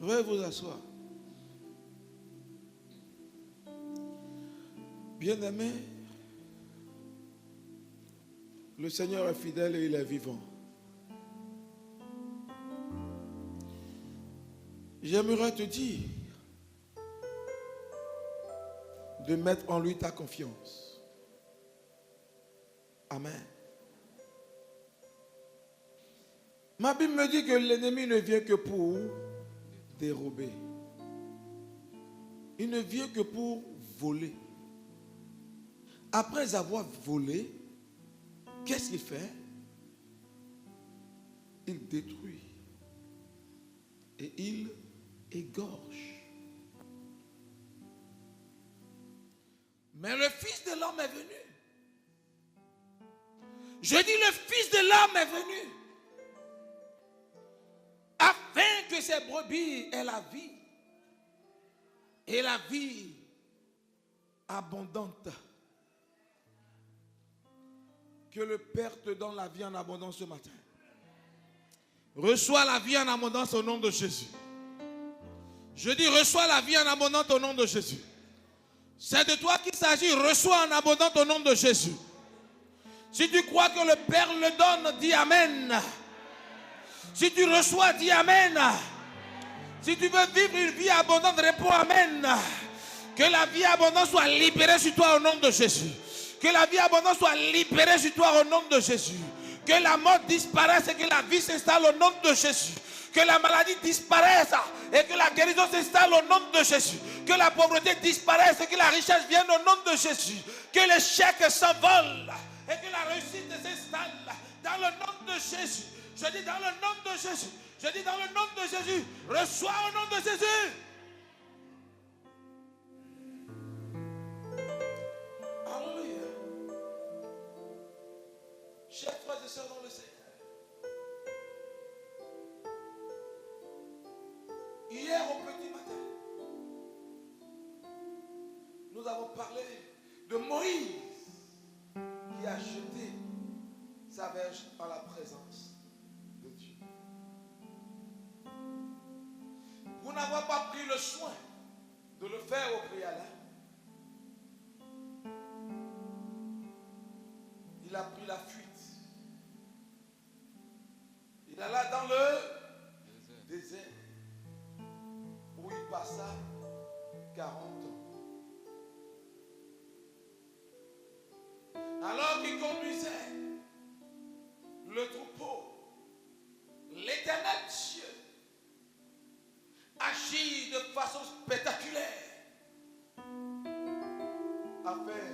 Veuillez vous asseoir. Bien-aimé, le Seigneur est fidèle et il est vivant. J'aimerais te dire de mettre en lui ta confiance. Amen. Ma Bible me dit que l'ennemi ne vient que pour dérober. Il ne vient que pour voler. Après avoir volé, qu'est-ce qu'il fait? Il détruit. Et il égorge. Mais le Fils de l'homme est venu. Je dis le Fils de l'homme est venu. Afin que ces brebis aient la vie. Et la vie abondante. Que le Père te donne la vie en abondance ce matin. Reçois la vie en abondance au nom de Jésus. Je dis reçois la vie en abondance au nom de Jésus. C'est de toi qu'il s'agit. Reçois en abondance au nom de Jésus. Si tu crois que le Père le donne, dis Amen. Si tu reçois, dis Amen. Si tu veux vivre une vie abondante, réponds Amen. Que la vie abondante soit libérée sur toi au nom de Jésus. Que la vie abondante soit libérée sur toi au nom de Jésus. Que la mort disparaisse et que la vie s'installe au nom de Jésus. Que la maladie disparaisse et que la guérison s'installe au nom de Jésus. Que la pauvreté disparaisse et que la richesse vienne au nom de Jésus. Que l'échec s'envole et que la réussite s'installe dans le nom de Jésus. Je dis dans le nom de Jésus. Je dis dans le nom de Jésus. Reçois au nom de Jésus. Alléluia. Chers frères et sœurs dans le Seigneur. Hier au petit matin, nous avons parlé de Moïse qui a jeté sa verge en la présence de Dieu. Pour n'avoir pas pris le soin de le faire au préalable, il a pris la fuite. Il alla dans le désert où il passa 40 ans. Alors qu'il conduisait le troupeau, l'Éternel Dieu agit de façon spectaculaire afin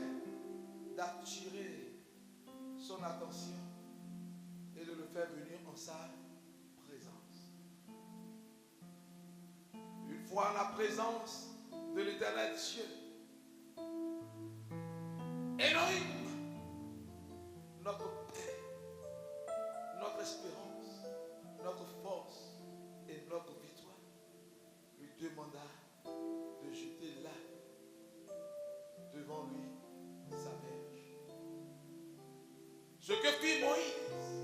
d'attirer son attention et de le faire venir en sa présence. Une fois en la présence de l'Éternel Dieu, Elohim, notre paix, notre espérance, notre force et notre victoire, lui demanda de jeter là, devant lui, sa verge. Ce que fit Moïse,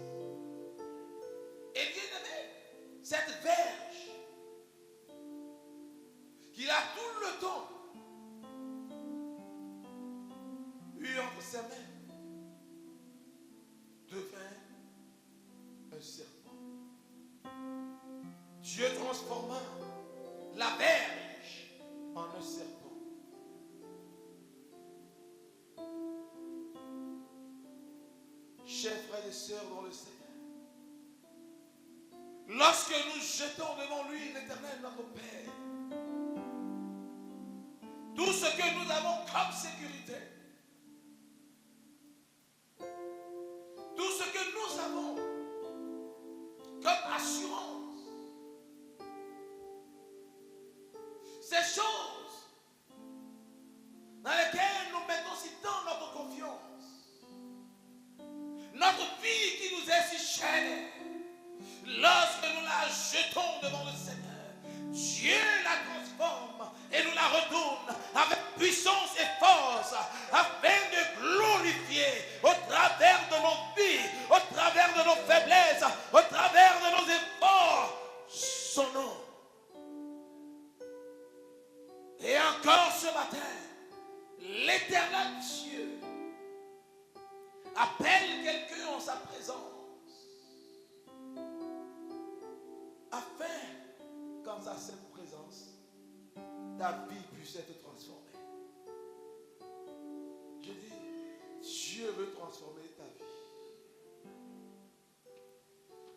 et bien aimé, cette verge, qu'il a tout le temps eu entre ses mains, devint un serpent. Dieu transforma la verge en un serpent. Chers frères et sœurs dans le Seigneur, lorsque nous jetons devant lui l'Éternel notre Père, tout ce que nous avons comme sécurité, tout ce que nous avons comme assurance, ces choses dans lesquelles nous mettons si tant notre confiance, notre vie qui nous est si chère, lorsque nous la jetons devant le Seigneur, Dieu la transforme et nous la retourne avec puissance et force afin de glorifier au travers de nos vies, au travers de nos faiblesses, au travers de nos efforts, son nom. ce matin, l'Éternel Dieu appelle quelqu'un en sa présence, afin qu'en sa sainte présence, ta vie puisse être transformée. Je dis, Dieu veut transformer ta vie.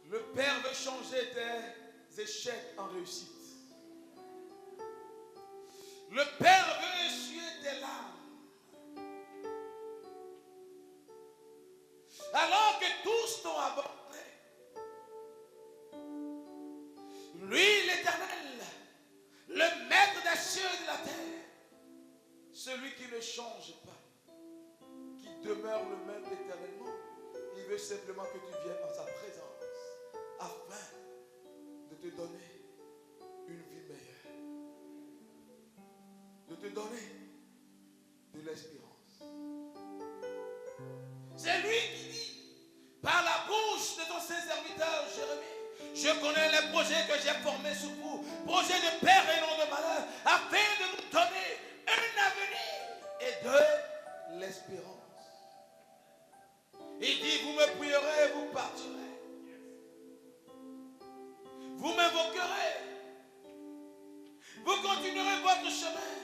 Le Père veut changer tes échecs en réussite. Le Père veut essuyer tes larmes. Alors que tous t'ont abandonné, lui, l'Éternel, le maître des cieux et de la terre, celui qui ne change pas, qui demeure le même éternellement, il veut simplement que tu viennes en sa présence afin de te donner une vie meilleure, de te donner de l'espérance. C'est lui qui dit par la bouche de ton saint serviteur Jérémie, je connais les projets que j'ai formés sur vous, projets de paix et non de malheur, afin de nous donner un avenir et de l'espérance. Il dit, vous me prierez, vous partirez. Vous m'invoquerez. Vous continuerez votre chemin.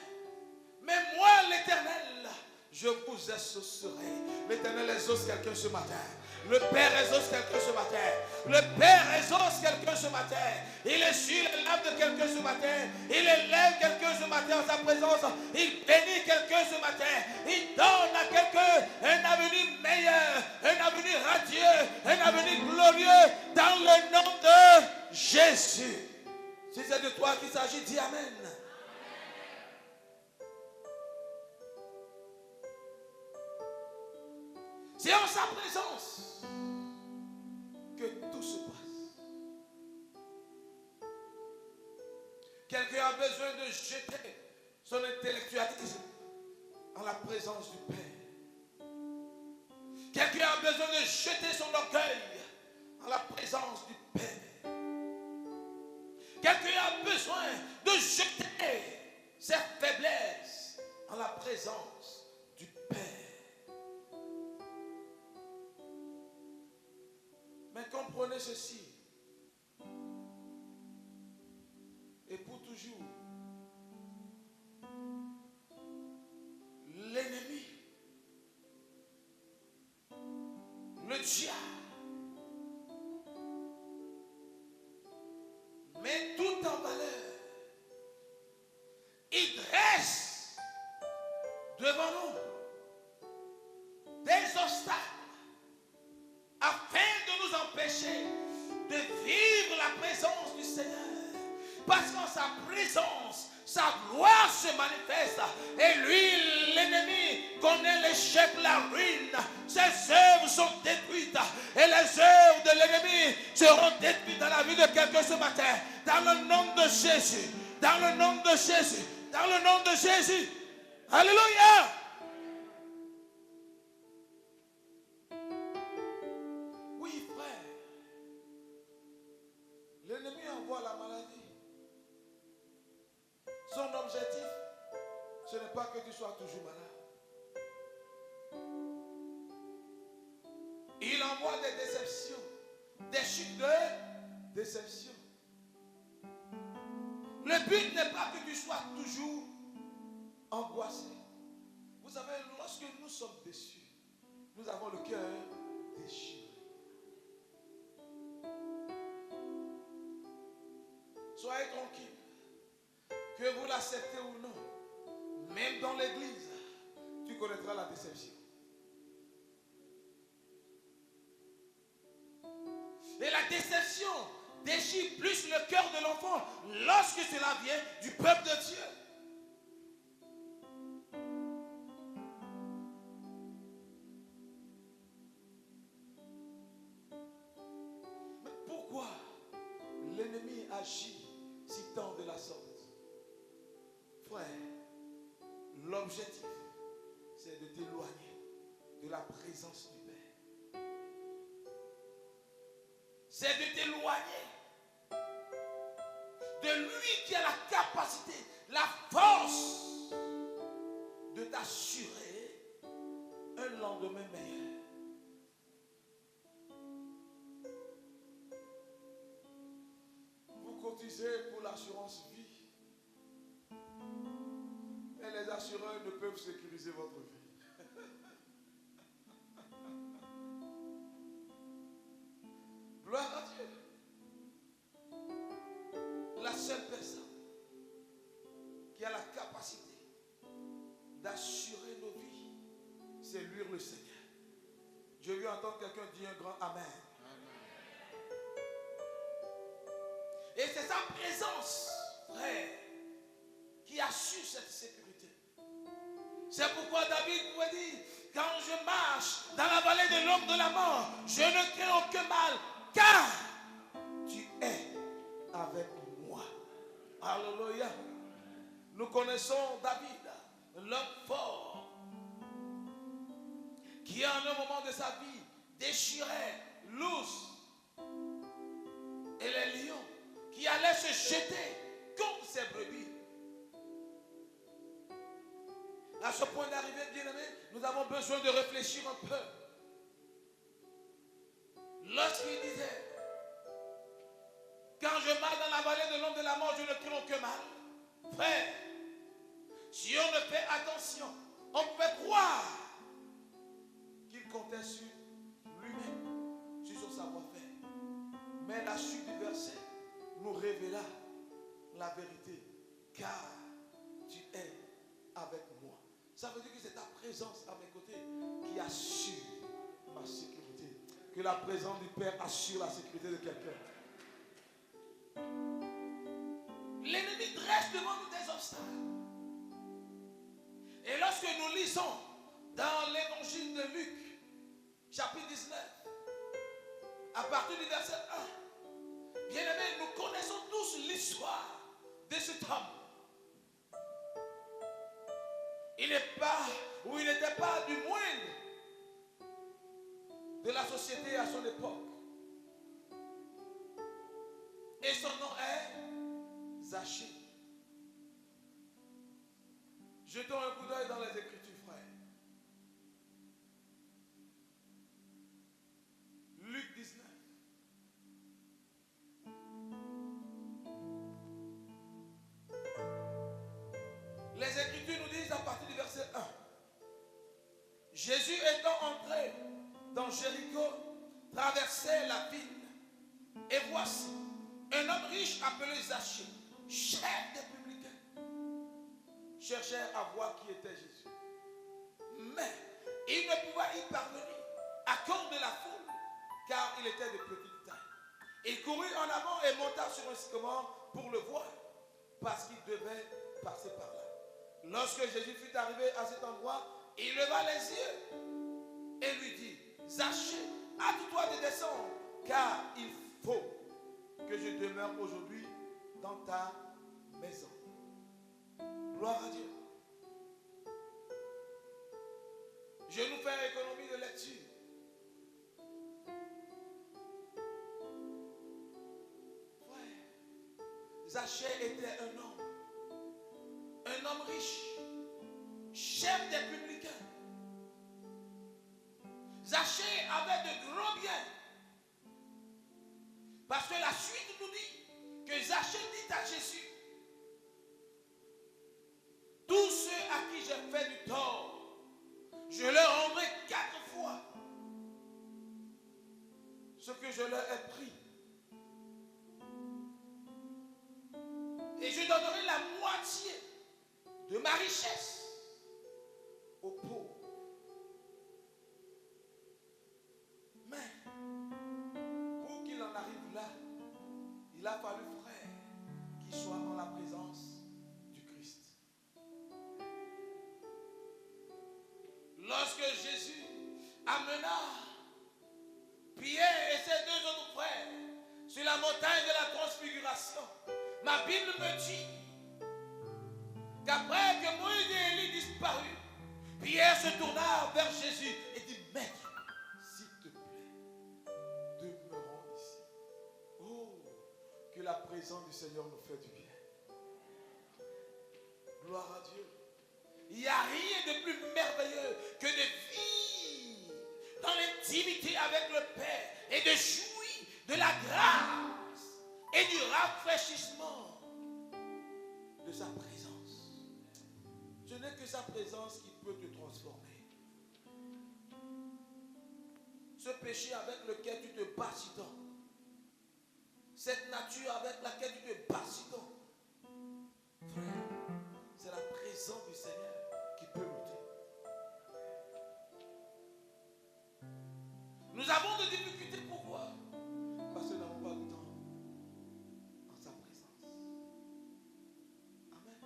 Mais moi, l'Éternel, je vous exaucerai. L'Éternel exauce quelqu'un ce matin. Le Père exauce quelqu'un ce matin. Le Père exauce quelqu'un ce matin. Il essuie les larmes de quelqu'un ce matin. Il élève quelqu'un ce matin en sa présence. Il bénit quelqu'un ce matin. Il donne à quelqu'un un avenir meilleur, un avenir radieux, un avenir glorieux dans le nom de Jésus. Si c'est de toi qu'il s'agit, dis Amen. C'est en sa présence que tout se passe. Quelqu'un a besoin de jeter son intellectualisme en la présence du Père. Quelqu'un a besoin de jeter son orgueil en la présence du Père. Quelqu'un a besoin de jeter ses faiblesses en la présence du Père. Mais comprenez ceci. Et pour toujours, l'ennemi, le diable, met tout en valeur. Il dresse devant nous des obstacles afin de nous empêcher de vivre la présence du Seigneur. Parce qu'en sa présence, sa gloire se manifeste. Et lui, l'ennemi, connaît l'échec, la ruine. Ses œuvres sont détruites. Et les œuvres de l'ennemi seront détruites dans la vie de quelqu'un ce matin. Dans le nom de Jésus. Dans le nom de Jésus. Dans le nom de Jésus. Alléluia. Oui, frère. L'ennemi envoie la maladie. Son objectif, ce n'est pas que tu sois toujours malade. Il envoie des déceptions, des chutes de déception. Le but n'est pas que tu sois toujours angoissé. Vous savez, lorsque nous sommes déçus, nous avons le cœur déchiré. Soyez tranquille. Que vous l'acceptez ou non, même dans l'église, tu connaîtras la déception. Et la déception déchire plus le cœur de l'enfant lorsque cela vient du peuple de Dieu. Mais pourquoi l'ennemi agit si tant de la sorte? Frère, l'objectif, c'est de t'éloigner de la présence du Père. C'est de t'éloigner de lui qui a la capacité, la force de t'assurer un lendemain meilleur. Vous cotisez pour l'assurance vie. Et les assureurs ne peuvent sécuriser votre vie. Gloire à Dieu. La seule personne qui a la capacité d'assurer nos vies, c'est lui le Seigneur. J'ai vu entendre quelqu'un dire un grand Amen. Et c'est sa présence, frère, qui assure cette sécurité. C'est pourquoi David pouvait dire, quand je marche dans la vallée de l'ombre de la mort, je ne crains aucun mal, car tu es avec moi. Alléluia. Nous connaissons David, l'homme fort, qui en un moment de sa vie déchirait l'ours et les lions, qui allaient se jeter contre ses brebis. À ce point d'arrivée, bien-aimés, nous avons besoin de réfléchir un peu. Lorsqu'il disait, quand je marche dans la vallée de l'ombre de la mort, je ne crains aucun mal. Frère, si on ne fait attention, on peut croire qu'il comptait sur lui-même, sur son savoir-faire. Mais la suite du verset nous révéla la vérité. Car tu es avec moi. Ça veut dire que c'est ta présence à mes côtés qui assure ma sécurité. Que la présence du Père assure la sécurité de quelqu'un. L'ennemi dresse devant nous des obstacles. Et lorsque nous lisons dans l'évangile de Luc, chapitre 19, à partir du verset 1, bien aimés, nous connaissons tous l'histoire de cet homme. Il n'est pas, ou il n'était pas du moindre de la société à son époque. Et son nom est Zachée. Jetons un coup d'œil dans les Écritures, frère. Luc 19. Les Écritures nous disent à partir du verset 1. Jésus étant entré dans Jéricho, traversait la ville. Et voici, un homme riche appelé Zachée, chef des publicains, cherchait à voir qui était Jésus. Mais il ne pouvait y parvenir à cause de la foule, car il était de petite taille. Il courut en avant et monta sur un sycomore pour le voir, parce qu'il devait passer par là. Lorsque Jésus fut arrivé à cet endroit, il leva les yeux et lui dit, Zachée, hâte-toi de descendre, car il faut que je demeure aujourd'hui dans ta maison. Gloire à Dieu. Je vais nous faire économie de lecture. Frère, Zachée était un homme riche, chef des publicains. Zachée avait de gros biens. Parce que la suite nous dit que Zachée dit à Jésus, tous ceux à qui j'ai fait du tort, je leur rendrai 4 fois ce que je leur ai pris. Et je donnerai la moitié de ma richesse aux pauvres. Mais pour qu'il en arrive là, il a fallu, frère, qu'il soit en la présence du Christ. Lorsque Jésus amena Pierre et ses 2 autres frères sur la montagne de la transfiguration, ma Bible me dit qu'après que Moïse et Élie disparurent, Pierre se tourna vers Jésus et dit, Maître, s'il te plaît, demeurons ici. Oh, que la présence du Seigneur nous fait du bien. Gloire à Dieu. Il n'y a rien de plus merveilleux que de vivre dans l'intimité avec le Père et de jouir de la grâce et du rafraîchissement de sa présence. Ce n'est que sa présence qui peut te transformer. Ce péché avec lequel tu te bats si tant, cette nature avec laquelle tu te bats si tant, frère, c'est la présence du Seigneur qui peut lutter. Nous avons des difficultés, pourquoi? Parce que nous n'avons pas le temps en sa présence. Amen.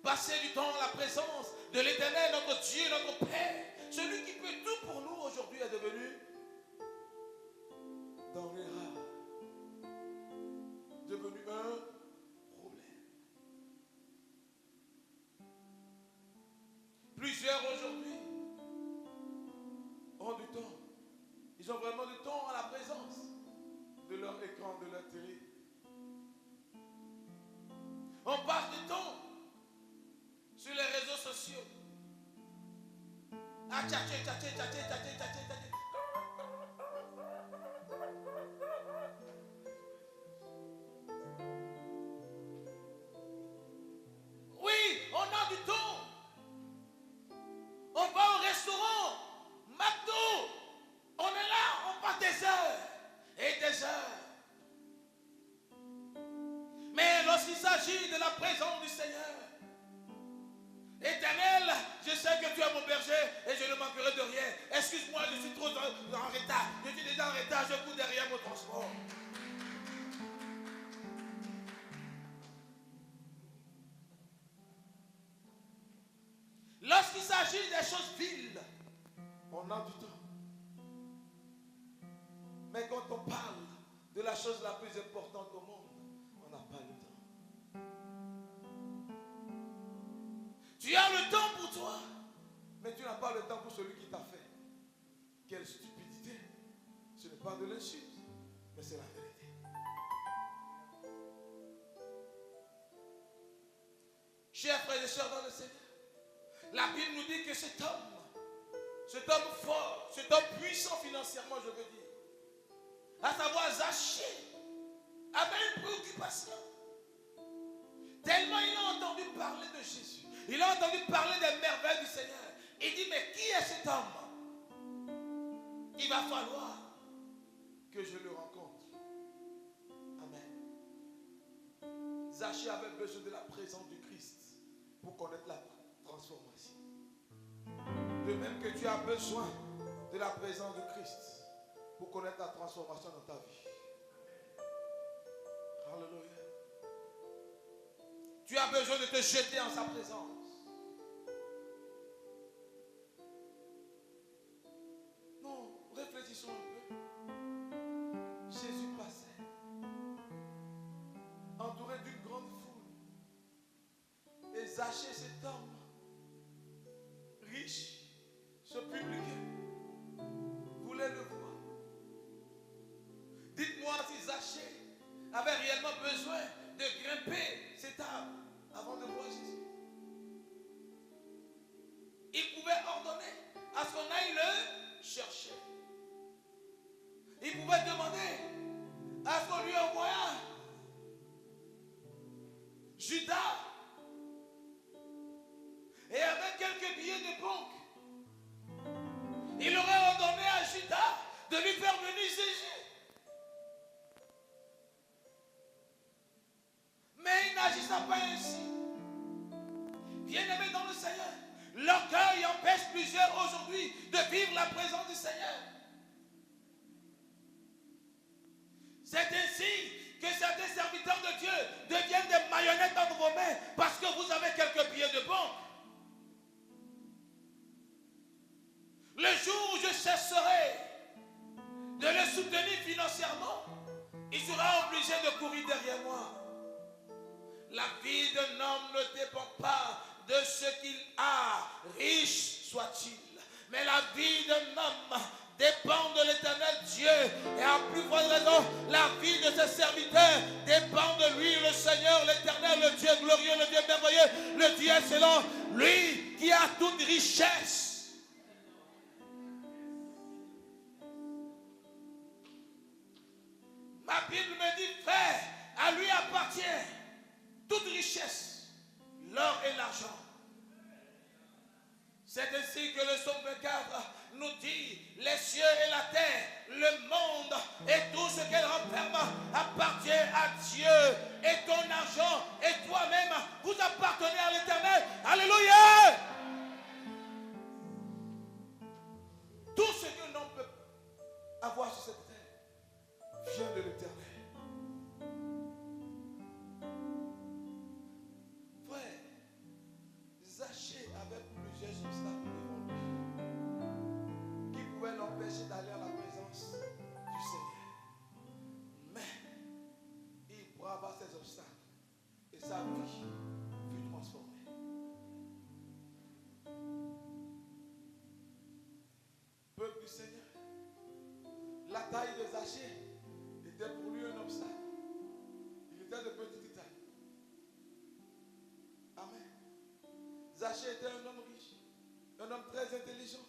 Passer du temps en la présence de l'Éternel, notre Dieu, notre Père, celui qui peut tout pour nous aujourd'hui est devenu denrée rare, devenu un problème. Plusieurs aujourd'hui ont du temps. Ils ont vraiment du temps à la présence de leur écran, de leur télé. On passe du temps sur les réseaux sociaux. À tchatcher. Oui, on a du temps. On va au restaurant, McDo. On est là, on passe des heures et des heures. Mais lorsqu'il s'agit de la présence du Seigneur, Éternel, je sais que tu es mon berger et je ne manquerai de rien. Excuse-moi, je suis trop en retard. Je suis déjà en retard, je cours derrière mon transport. Lorsqu'il s'agit des choses viles, on a du temps. Mais quand on parle de la chose la plus importante au monde, on n'a pas le temps. Tu as le temps pour toi, mais tu n'as pas le temps pour celui qui t'a fait. Quelle stupidité! Ce n'est pas de l'insulte, mais c'est la vérité. Chers frères et sœurs dans le Seigneur, la Bible nous dit que cet homme fort, cet homme puissant financièrement, je veux dire, à savoir Zachée, avait une préoccupation. Tellement il a entendu parler de Jésus. Il a entendu parler des merveilles du Seigneur. Il dit, mais qui est cet homme? Il va falloir que je le rencontre. Amen. Zachée avait besoin de la présence du Christ pour connaître la transformation. De même que tu as besoin de la présence du Christ pour connaître la transformation dans ta vie. Alléluia. Tu as besoin de te jeter en sa présence. Non, réfléchissons un peu. Jésus passait, entouré d'une grande foule. Et Zachée, cet homme riche, ce publicain, voulait le voir. Dites-moi si Zachée avait réellement besoin de grimper cette arbre avant de voir Jésus. Il pouvait ordonner à ce qu'on aille le chercher. Il pouvait demander à ce qu'on lui envoie Judas et avec quelques billets de banque. Il aurait ordonné à Judas de lui faire venir Jésus. Mais il n'agissait pas ainsi. Bien-aimés dans le Seigneur, l'orgueil empêche plusieurs aujourd'hui de vivre la présence du Seigneur. C'est ainsi que certains serviteurs de Dieu deviennent des marionnettes dans vos mains parce que vous avez quelques billets de banque. Le jour où je cesserai de le soutenir financièrement, il sera obligé de courir derrière moi. La vie d'un homme ne dépend pas de ce qu'il a, riche soit-il. Mais la vie d'un homme dépend de l'Éternel Dieu. Et à plus forte raison, la vie de ses serviteurs dépend de lui, le Seigneur, l'Éternel, le Dieu glorieux, le Dieu merveilleux, le Dieu excellent, lui qui a toute richesse. Ma Bible me dit, frère, à lui appartient toute richesse, l'or et l'argent. C'est ainsi que le psaume 24 nous dit, les cieux et la terre, le monde et tout ce qu'elle renferme appartient à Dieu. Et ton argent et toi-même, vous appartenez à l'Éternel. Alléluia! Tout ce que l'on peut avoir sur cette terre vient de l'Éternel. Frère, Zachée avait plusieurs obstacles devant lui qui pouvaient l'empêcher d'aller à la présence du Seigneur. Mais il brava ces obstacles et sa vie fut transformée. Peuple du Seigneur, la taille de Zachée était pour lui un obstacle. Il était de petite taille. Amen. Zachée était un homme riche, un homme très intelligent.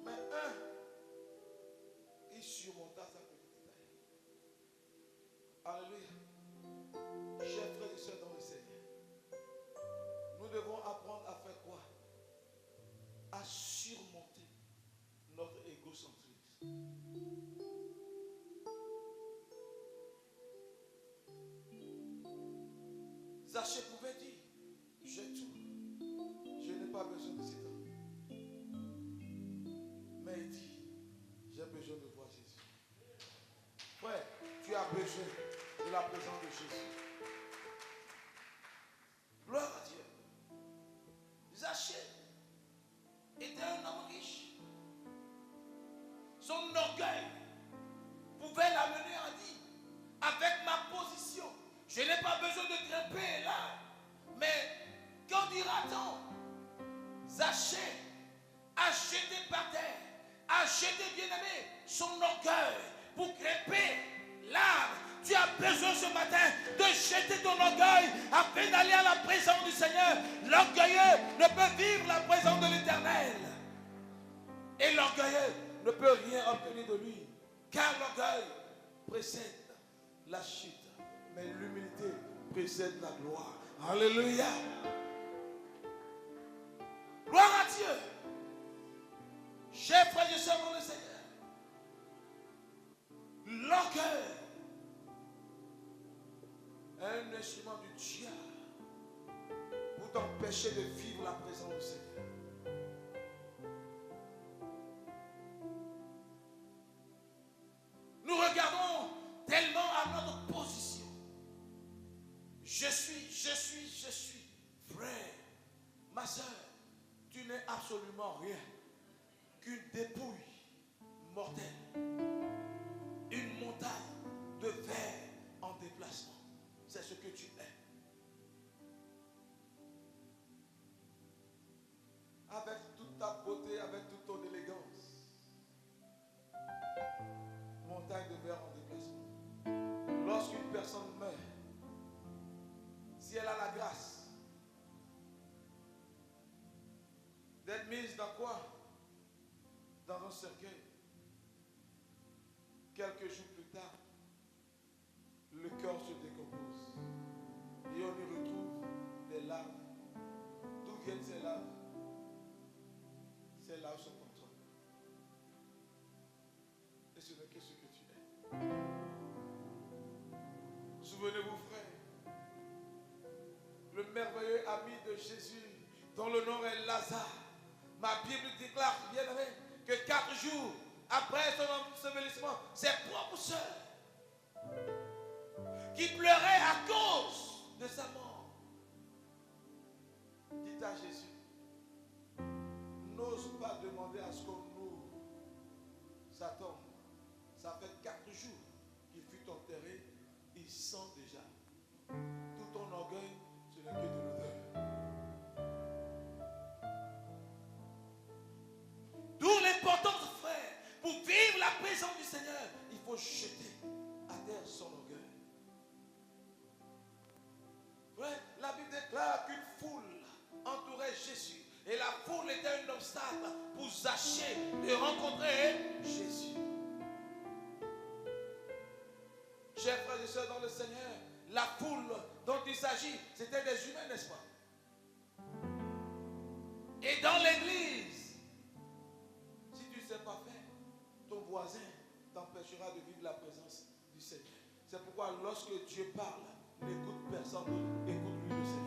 Mais il surmonta sa petite taille. Alléluia. Chers frères et sœurs dans le Seigneur, nous devons apprendre à faire quoi? À surmonter notre égocentrisme. Zachée pouvait dire, j'ai tout, je n'ai pas besoin de cet homme. Mais il dit, j'ai besoin de voir Jésus. Frère, tu as besoin de la présence de Jésus. Gloire à Dieu. Zachée était un homme riche. Son orgueil pouvait l'amener à dire, avec ma position, je n'ai pas besoin de grimper là. Mais qu'en dira-t-on? Zachée a jeté par terre, a jeté, bien-aimé, son orgueil pour grimper l'arbre. Tu as besoin ce matin de jeter ton orgueil afin d'aller à la présence du Seigneur. L'orgueilleux ne peut vivre la présence de l'Éternel. Et l'orgueilleux ne peut rien obtenir de lui. Car l'orgueil précède la chute. Mais l'humilité précède la gloire. Alléluia. Gloire à Dieu. Chers frères et sœurs dans le Seigneur, l'orgueil est un instrument du diable pour t'empêcher de vivre la présence du Seigneur. Nous regardons tellement à notre position. Je suis. Frère, ma soeur, tu n'es absolument rien qu'une dépouille mortelle. Une montagne de verre en déplacement. C'est ce que tu es. Avec toute ta beauté, avec toute ton élégance. Montagne de verre en déplacement. Lorsqu'une personne meurt, si elle a la grâce d'être mise dans quoi? Dans un cercueil. Quelques jours plus tard, le corps se décompose. Et on y retrouve des larves. D'où viennent ces larves? Ces larves sont en toi. Et ce n'est que ce que tu es. Souvenez-vous, frère, le merveilleux ami de Jésus, dont le nom est Lazare. Ma Bible déclare, bien aimé, que 4 jours après son ensevelissement, ses propres sœurs qui pleuraient à cause de sa mort, dit à Jésus, n'ose pas demander à ce qu'on ouvre sa tombe. Ça fait 4 jours qu'il fut enterré, il sent déjà. Tout ton orgueil, ce n'est que de l'odeur. obstacles pour Zachée de rencontrer Jésus. Chers frères et sœurs dans le Seigneur, la foule dont il s'agit, c'était des humains, n'est-ce pas? Et dans l'église, si tu ne sais pas faire, ton voisin t'empêchera de vivre la présence du Seigneur. C'est pourquoi lorsque Dieu parle, n'écoute personne d'autre, écoute-lui le Seigneur.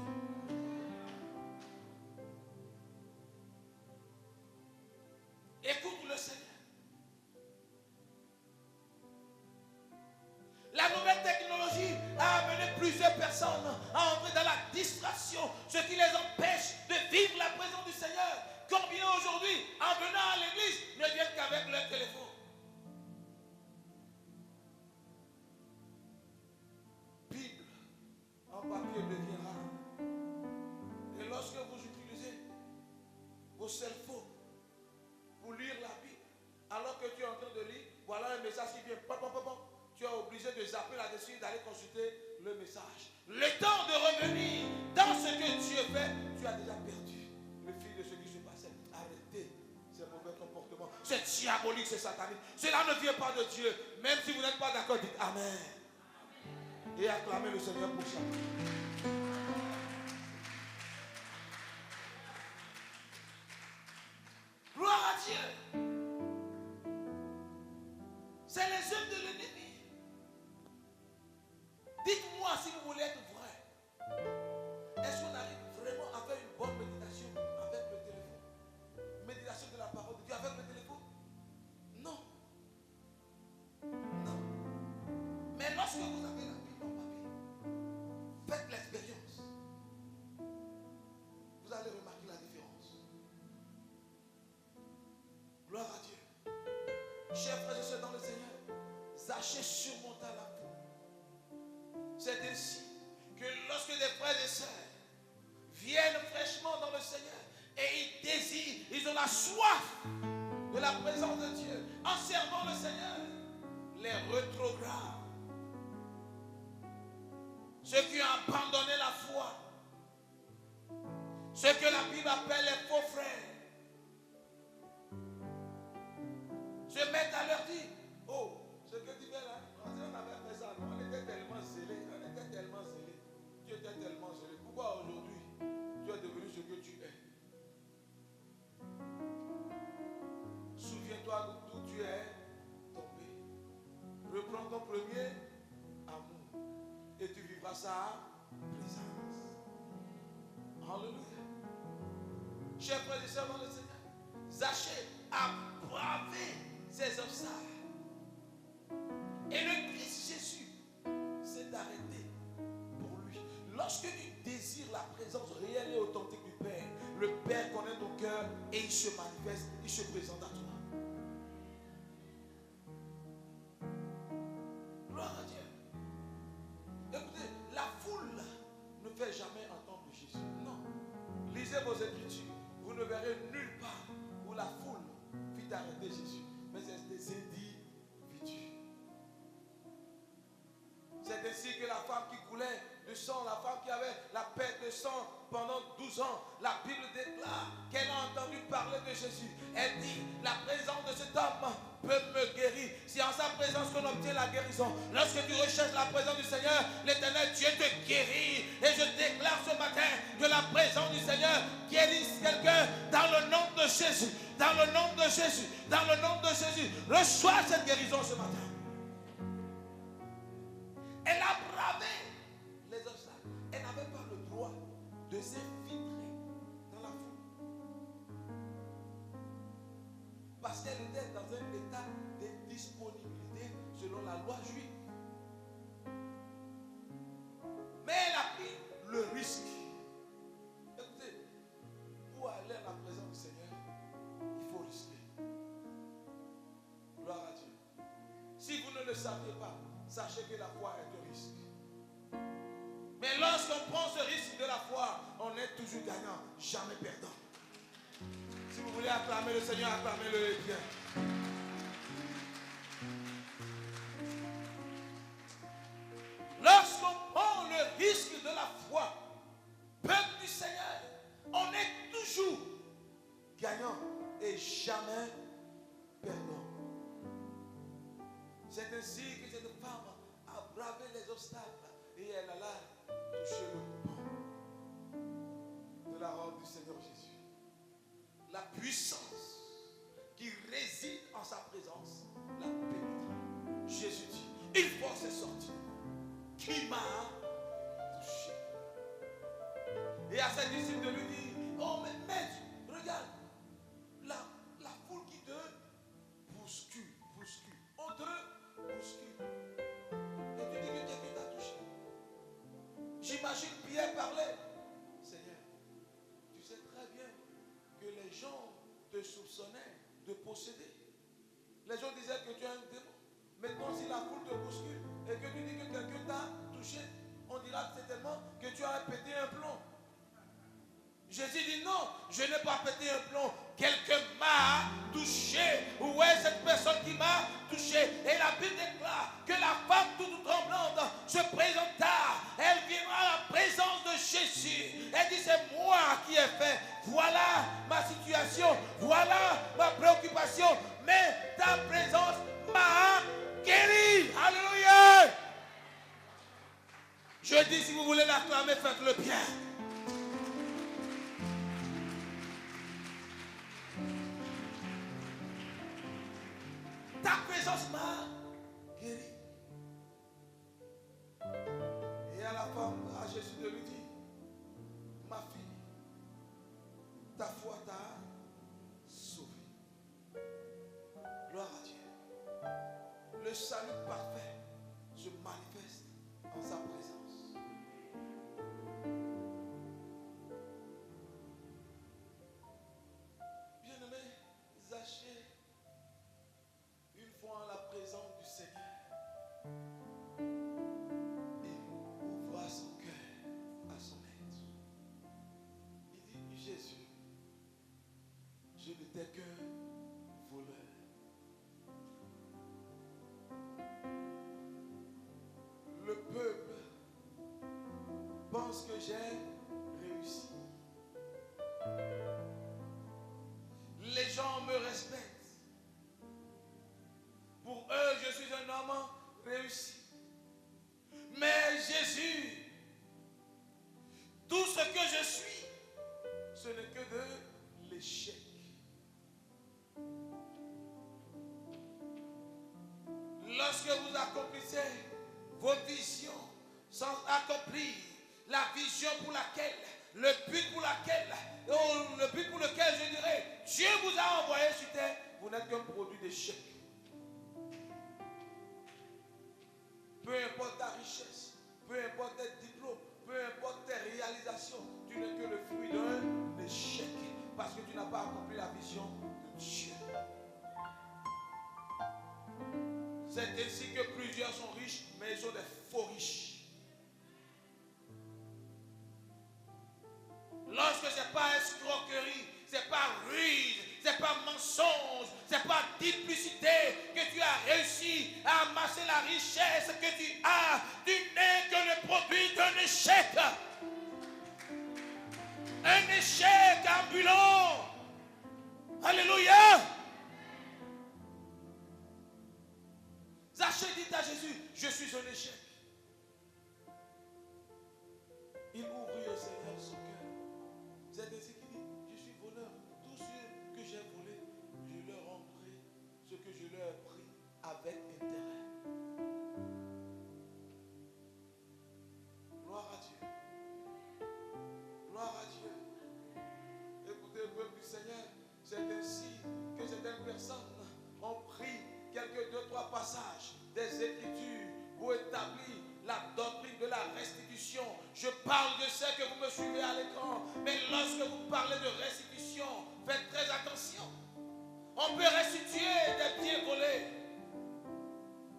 Écoute le Seigneur. La nouvelle technologie a amené plusieurs personnes à entrer dans la distraction, ce qui les empêche de vivre la présence du Seigneur. Combien aujourd'hui, en venant à l'église, ne viennent qu'avec leur téléphone? Bible en papier devient rare. Et lorsque vous utilisez vos cellphones pour lire la Bible, alors que tu es en train de lire, voilà un message qui vient, tu es obligé de zapper là-dessus et d'aller consulter le message. Le temps de revenir dans ce que Dieu fait, tu as déjà perdu le fil de ce qui se passait. Arrêtez ces mauvais comportements. C'est diabolique, c'est satanique. Cela ne vient pas de Dieu. Même si vous n'êtes pas d'accord, dites Amen. Et acclamez le Seigneur pour ça. Gloire à Dieu. C'est les œuvres de l'ennemi. Dites-moi si vous voulez être vrai. Est-ce qu'on arrive vraiment à faire une bonne méditation avec le téléphone? Méditation de la parole de Dieu avec le téléphone? Non. Non. Mais lorsque vous avez la Bible en papier, faites l'expérience. Vous allez remarquer la différence. Gloire à Dieu. Chers frères et sœurs dans le Seigneur, Zachée surmonta la foule. C'est ainsi que lorsque des frères et sœurs viennent fraîchement dans le Seigneur et ils désirent, ils ont la soif de la présence de Dieu en servant le Seigneur, les rétrogrades, ceux qui ont abandonné la foi, ceux que la Bible appelle les faux frères, se mettent à leur dire, oh, ce que tu fais là, on avait fait ça, on était tellement zélés, tu étais tellement zélé. Pourquoi aujourd'hui tu es devenu ce que tu es? Souviens-toi d'où tu es tombé. Reprends ton premier amour et tu vivras sa présence. Alléluia. Chers frères et sœurs dans le Seigneur, Zachée a bravé ses obstacles. Et le Christ Jésus s'est arrêté pour lui. Lorsque tu désires la présence réelle et authentique du Père, le Père connaît ton cœur et il se manifeste, il se présente à toi. Gloire à Dieu. Écoutez, la foule ne fait jamais entendre Jésus. Non. Lisez vos Écritures. Vous ne verrez nulle part où la foule fit arrêter Jésus. Mais c'est des individus. C'est ainsi que la femme qui coulait de sang, la femme qui avait la perte de sang pendant 12 ans, la Bible déclare qu'elle a entendu parler de Jésus. Elle dit, la présence de cet homme peut me guérir. C'est en sa présence qu'on obtient la guérison. Lorsque tu recherches la présence du Seigneur, l'Éternel Dieu te guérit. Et je déclare ce matin que la présence du Seigneur guérisse quelqu'un dans le nom de Jésus. Dans le nom de Jésus. Dans le nom de Jésus. Reçois cette guérison ce matin. Elle a bravé les obstacles. Elle n'avait pas le droit de s'infiltrer dans la foule. Parce qu'elle était dans un état de disponibilité selon la loi juive. Mais elle a pris le risque. Écoutez, pour aller à la présence du Seigneur, il faut risquer. Gloire à Dieu. Si vous ne le saviez pas, sachez que la foi est un risque. Mais lorsqu'on prend ce risque de la foi, on est toujours gagnant, jamais perdant. Si vous voulez acclamer le Seigneur, acclamez-le bien. Lorsqu'on prend le risque de la foi, peuple du Seigneur, on est toujours gagnant. ainsi que cette femme a bravé les obstacles et elle alla toucher le pan de la robe du Seigneur Jésus. La puissance qui réside en sa présence la pénétra. Jésus dit, une force est sortie qui m'a touché. Et à ses disciples de lui dire, oh mais maître, regarde, la foule qui te bouscule. On te bouscule. Et tu dis que quelqu'un t'a touché. J'imagine Pierre parler. Seigneur, tu sais très bien que les gens te soupçonnaient de posséder. Les gens disaient que tu es un démon. Maintenant, si la foule te bouscule et que tu dis que quelqu'un t'a touché, on dira certainement que tu as pété un plomb. Jésus dit non, je n'ai pas pété un plomb. Quelqu'un m'a touché. Où est cette personne qui m'a touché? Et la Bible déclare que la femme toute tremblante se présenta. Elle viendra à la présence de Jésus. Elle dit, c'est moi qui ai fait. Voilà ma situation. Voilà ma préoccupation. Mais ta présence m'a guéri. Alléluia. Je dis, si vous voulez l'acclamer, faites-le bien. Ta présence m'a guéri. Et à la femme, à Jésus de lui dire, ma fille, ta foi t'a sauvée. Gloire à Dieu. Le salut parfait se manifeste en sa présence. Bien-aimé, Zachée, une fois en la présence du Seigneur, il ouvra son cœur à son maître. Il dit, Jésus, je n'étais qu'un voleur. Le peuple pense que j'ai réussi. Les gens me respectent. Pour eux, je suis un homme réussi. Mais Jésus, tout ce que je suis, ce n'est que de l'échec. Lorsque vous accomplissez vos visions sans accomplir la vision pour laquelle, le but pour lequel je dirais, Dieu vous a envoyé sur terre, vous n'êtes qu'un produit d'échec. Peu importe ta richesse, peu importe tes diplômes, peu importe tes réalisations, tu n'es que le fruit d'un échec parce que tu n'as pas accompli la vision de Dieu. C'est ainsi que plusieurs sont riches, mais ils sont des faux riches. Lorsque ce n'est pas escroquerie, ce n'est pas ruse, ce n'est pas mensonge, ce n'est pas duplicité que tu as réussi à amasser la richesse que tu as, tu n'es que le produit d'un échec. Un échec ambulant. Alléluia. Zachée dit à Jésus, je suis un échec. Il ouvrit au Seigneur son cœur. C'est ainsi qu'il dit, je suis voleur. Tous ceux que j'ai volés, je leur rendrai ce que je leur ai pris avec intérêt. Gloire à Dieu. Gloire à Dieu. Écoutez, le peuple du Seigneur, c'est ainsi que certaines personnes ont pris quelques 2-3 passages des Écritures pour établir la doctrine de la restitution. Je parle de ce que vous me suivez à l'écran, mais lorsque vous parlez de restitution, faites très attention. On peut restituer des biens volés,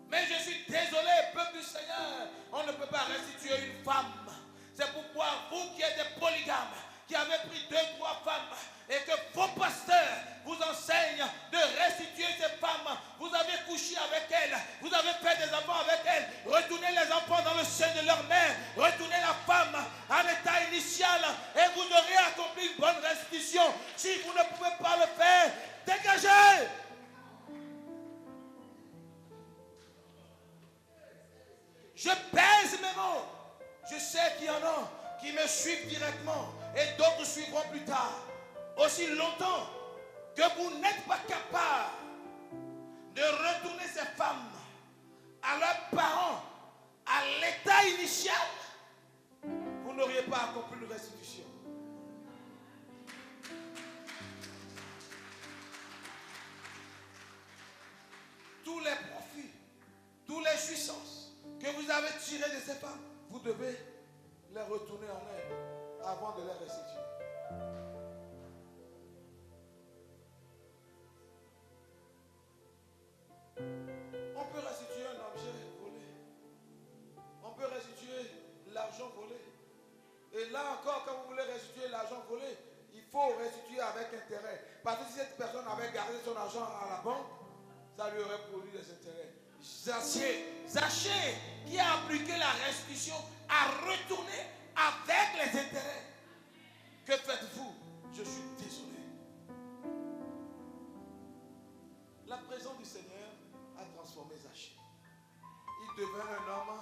mais je suis désolé, peuple du Seigneur, on ne peut pas restituer une femme. C'est pourquoi vous qui êtes des polygames, qui avez pris 2-3 femmes et que vos pasteurs vous enseignent de restituer ces femmes, vous avez couché avec elles, vous avez fait des enfants avec elles, retournez les enfants dans le sein de leur mère, retournez la femme à l'état initial et vous aurez accompli une bonne restitution. Si vous ne pouvez pas le faire, dégagez. Je pèse mes mots. Je sais qu'il y en a qui me suivent directement et d'autres suivront plus tard. Aussi longtemps que vous n'êtes pas capable de retourner ces femmes à leurs parents, à l'état initial, vous n'auriez pas accompli de restitution. Tous les profits, toutes les jouissances que vous avez tirées de ces femmes, vous devez les retourner en elles avant de les restituer. On peut restituer un objet volé. On peut restituer l'argent volé. Et là encore, quand vous voulez restituer l'argent volé, il faut restituer avec intérêt. Parce que si cette personne avait gardé son argent à la banque, ça lui aurait produit des intérêts. Zachée, qui a appliqué la restitution, a retourné avec les intérêts. Que faites-vous? Je suis désolé. La présence du Seigneur a transformé Zachée. Il devint un homme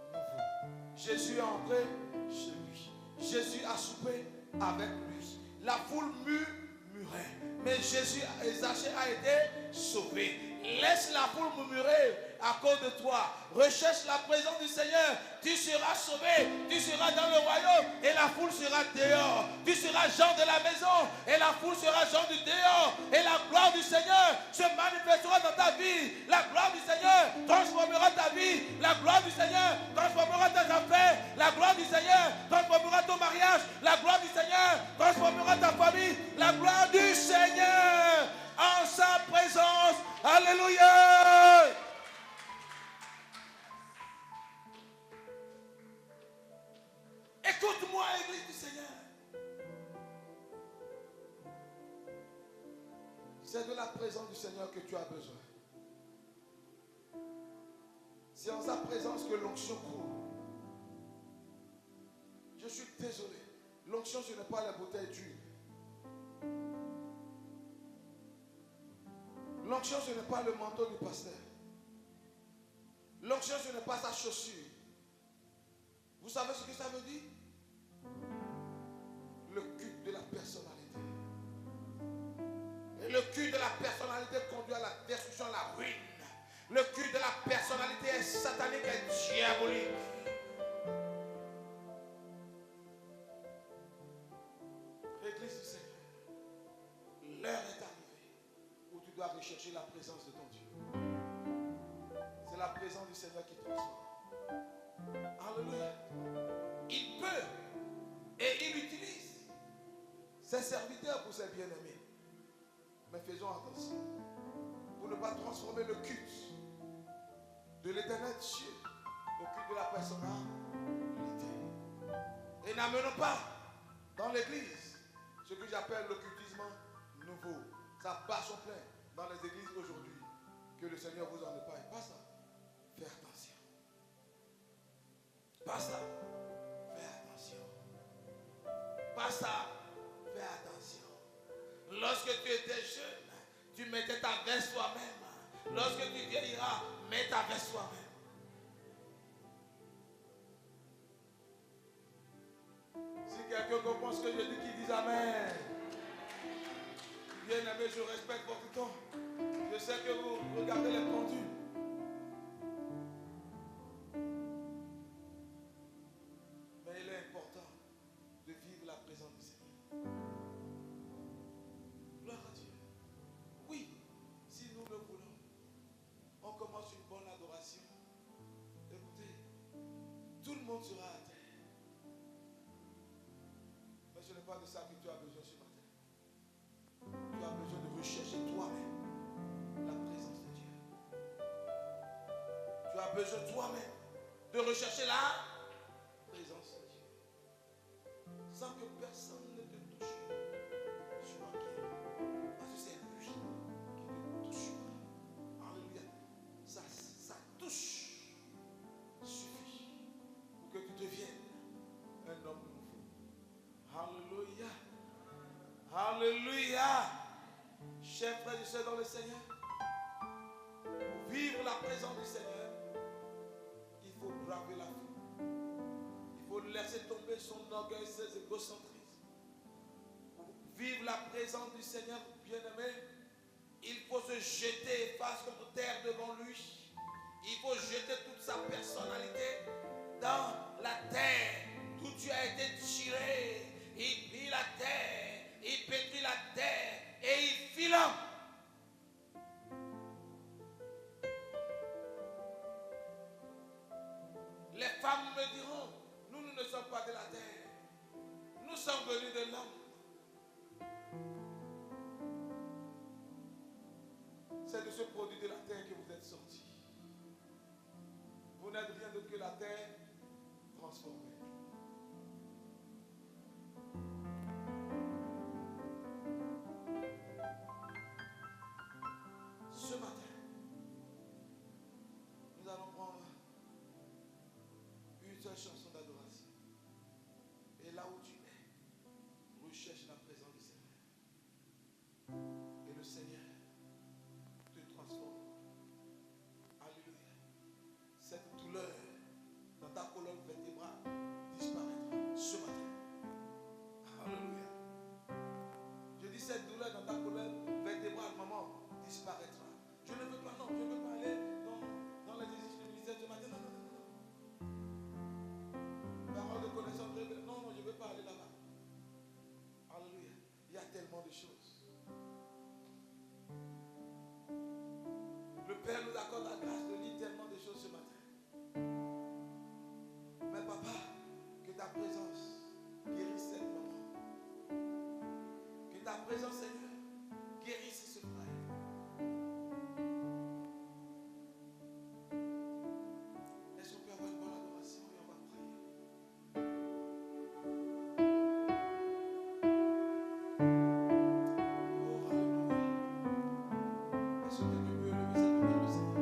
nouveau. Jésus est entré chez lui. Jésus a soupé avec lui. La foule murmurait. Mais Jésus et Zachée a été sauvé. Laisse la foule murmurer à cause de toi. Recherche la présence du Seigneur. Tu seras sauvé. Tu seras dans le royaume et la foule sera dehors. Tu seras Jean de la maison et la foule sera Jean du dehors. Et la gloire du Seigneur se manifestera dans ta vie. La gloire du Seigneur transformera ta vie. La gloire du Seigneur transformera tes affaires. La gloire du Seigneur transformera ton mariage. La gloire du Seigneur transformera ta famille. La gloire du Seigneur en sa présence. Alléluia. Écoute-moi, Église du Seigneur. C'est de la présence du Seigneur que tu as besoin. C'est en sa présence que l'onction coule. Je suis désolé. L'onction, ce n'est pas la bouteille d'huile. L'onction, ce n'est pas le manteau du pasteur. L'onction, ce n'est pas sa chaussure. Vous savez ce que ça veut dire? Le culte de la personnalité. Et le culte de la personnalité conduit à la destruction, à la ruine. Le culte de la personnalité est satanique et diabolique. Église du Seigneur, l'heure est arrivée où tu dois rechercher la présence de ton Dieu. C'est la présence du Seigneur qui transforme. Alléluia. Il peut et il utilise ses serviteurs pour ses bien-aimés. Mais faisons attention pour ne pas transformer le culte de l'éternel Dieu, le culte de la personnalité. Et n'amenons pas dans l'église ce que j'appelle l'occultisme nouveau. Ça bat son plein dans les églises aujourd'hui. Que le Seigneur vous en épargne. Pas ça. Fais attention. Pas ça. Fais attention. Pas ça. Fais attention. Lorsque tu étais jeune, tu mettais ta veste toi-même. Lorsque tu vieilliras, mets ta veste toi-même. Si quelqu'un comprend ce que je dis, qu'il dise Amen. Bien aimé, je respecte votre temps. Je sais que vous regardez les pendules. Mais il est important de vivre la présence du Seigneur. Gloire à Dieu. Oui, si nous le voulons, on commence une bonne adoration. Écoutez, tout le monde sera à terre. Mais ce n'est pas de ça que tu as besoin ce matin. Tu as besoin de rechercher toi-même la présence de Dieu. Tu as besoin toi-même de rechercher la présence de Dieu. Sans que personne ne te touche. Sois inquiet. Parce que c'est lui qui te touchera. Alléluia. Ça touche. Suffit pour que tu deviennes un homme nouveau. Alléluia. Alléluia. Chers frères et sœurs dans le Seigneur, pour vivre la présence du Seigneur, il faut braver son orgueil, ses égocentrismes. Pour vivre la présence du Seigneur bien-aimé, il faut se jeter face contre terre devant lui. Il faut jeter toute sa personnalité dans la terre d'où tu as été tiré. Il plie la terre, il pétrit la terre et il filame. Les femmes me diront, nous ne sommes pas de la terre. Nous sommes venus de l'homme. C'est de ce produit de la terre que vous êtes sortis. Vous n'êtes rien d'autre que la terre transformée. Ce matin, nous allons prendre une seule chanson d'adoration. Et là où tu es, recherche la présence du Seigneur. Et le Seigneur te transforme. Alléluia. Cette douleur dans ta colonne vertébrale disparaîtra ce matin. Alléluia. Je dis cette douleur dans ta colonne vertébrale, maman, disparaîtra. Je ne veux pas, non, je ne veux pas aller dans l'exercice du ministère ce matin. Non, non, non, non. Parole de connaissance, non, non, je ne veux pas aller là-bas. Alléluia. Il y a tellement de choses. Le Père nous accorde la grâce de lire tellement de choses ce matin. Mais papa, que ta présence guérisse cette maman. Que ta présence, Seigneur, guérisse ce frère. Est-ce qu'on peut avoir une bonne adoration et on va prier? Oh, alléluia. Est-ce que tu peux lever cette main au Seigneur?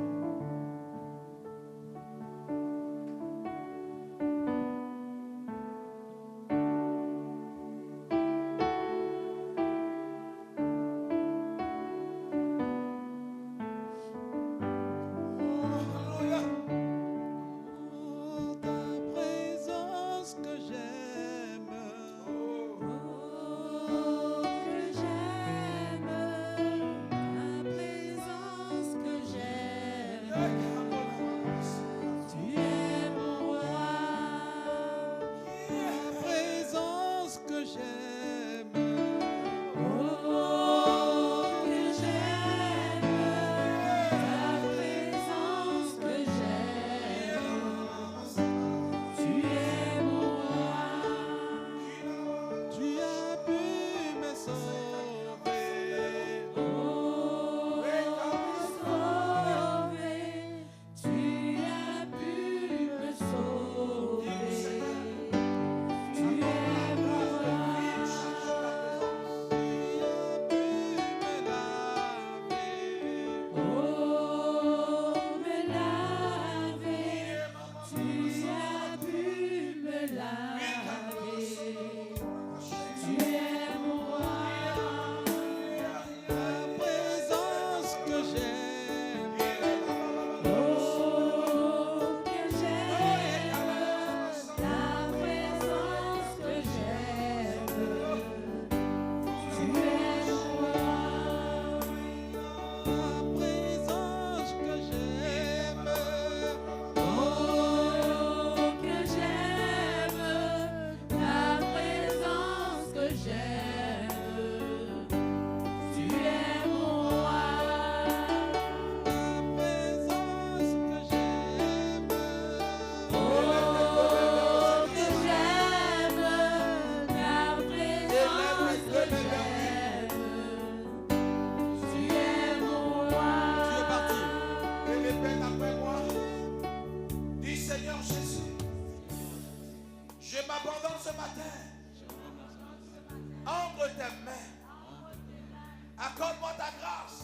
Accorde-moi ta grâce.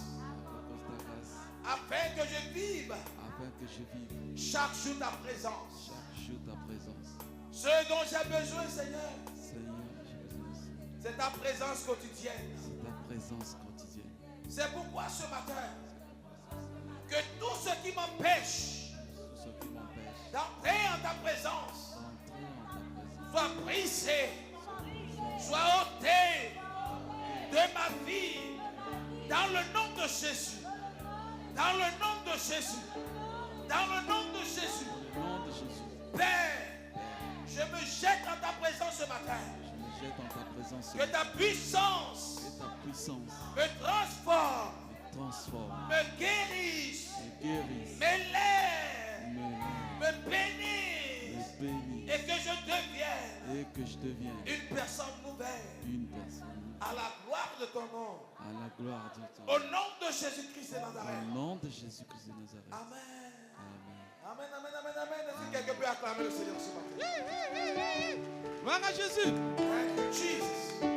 Afin que je vive. Chaque jour ta présence. Ce dont j'ai besoin, Seigneur. C'est ta présence quotidienne. C'est pourquoi ce matin, que tout ce qui m'empêche d'entrer en ta présence soit pris brisé, soit ôté de ma vie. Dans le nom de Jésus. Dans le nom de Jésus. Dans le nom de Jésus. Père, je me jette en ta présence ce matin. Que ta puissance me transforme, me guérisse, me lève, me bénisse, et que je devienne une personne nouvelle. À la gloire de ton nom. Au nom de Jésus-Christ de Nazareth. Amen. Amen, amen, amen, amen. Est-ce que quelqu'un peut acclamer le Seigneur ce matin? Gloire à Jésus. Thank you, Jesus.